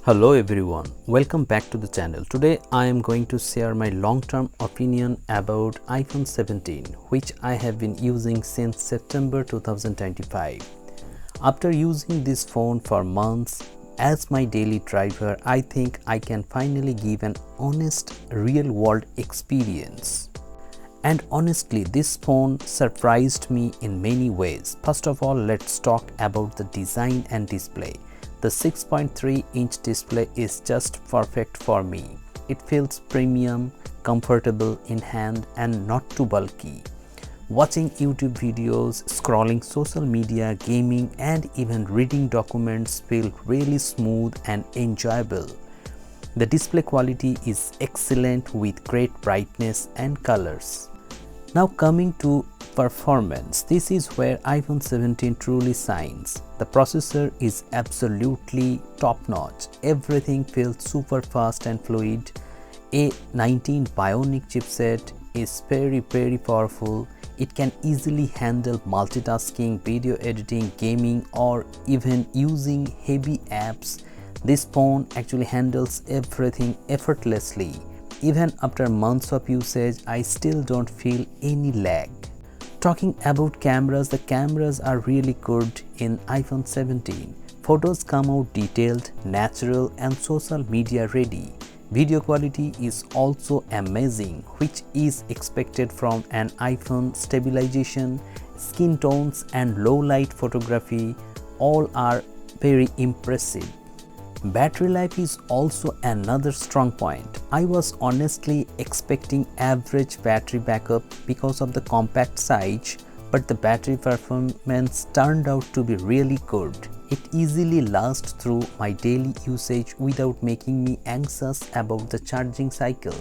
Hello everyone, welcome back to the channel. Today I am going to share my long-term opinion about iPhone 17, which I have been using since September 2025. After using this phone for months as my daily driver, I think I can finally give an honest real-world experience. And honestly, this phone surprised me in many ways. First of all, let's talk about the design and display. The 6.3-inch display is just perfect for me. It feels premium, comfortable in hand and not too bulky. Watching YouTube videos, scrolling social media, gaming and even reading documents feel really smooth and enjoyable. The display quality is excellent with great brightness and colors. Now coming to performance, this is where iPhone 17 truly shines. The processor is absolutely top-notch. Everything feels super fast and fluid. A19 Bionic chipset is very powerful. It can easily handle multitasking, video editing, gaming or even using heavy apps. This phone actually handles everything effortlessly. Even after months of usage, I still don't feel any lag. Talking about cameras, the cameras are really good in iPhone 17. Photos come out detailed, natural and social media ready. Video quality is also amazing, which is expected from an iPhone. Stabilization, skin tones and low light photography all are very impressive. Battery life is also another strong point. I was honestly expecting average battery backup because of the compact size, but the battery performance turned out to be really good. It easily lasts through my daily usage without making me anxious about the charging cycle.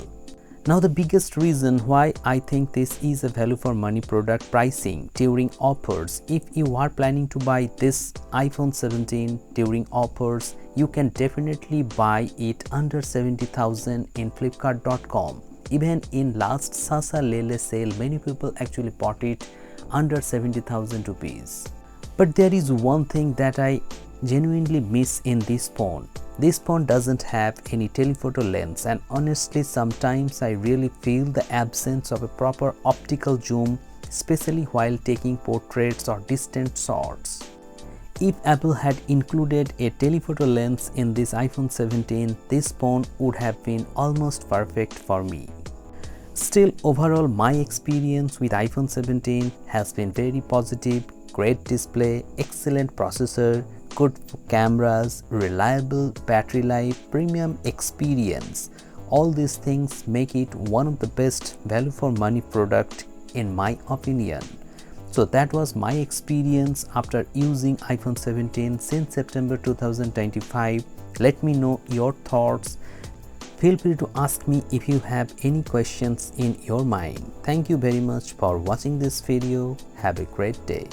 Now the biggest reason why I think this is a value for money product: pricing during offers. If you are planning to buy this iPhone 17 during offers, you can definitely buy it under 70,000 in flipkart.com. Even in last Sasa Lele sale, many people actually bought it under 70,000 rupees. But there is one thing that I genuinely miss in this phone. This phone doesn't have any telephoto lens, and honestly sometimes I really feel the absence of a proper optical zoom, especially while taking portraits or distant shots. If Apple had included a telephoto lens in this iPhone 17, this phone would have been almost perfect for me. Still, overall my experience with iPhone 17 has been very positive. Great display, excellent processor, good cameras, reliable battery life, premium experience. All these things make it one of the best value for money product in my opinion. So that was my experience after using iPhone 17 since September 2025. Let me know your thoughts. Feel free to ask me if you have any questions in your mind. Thank you very much for watching this video. Have a great day.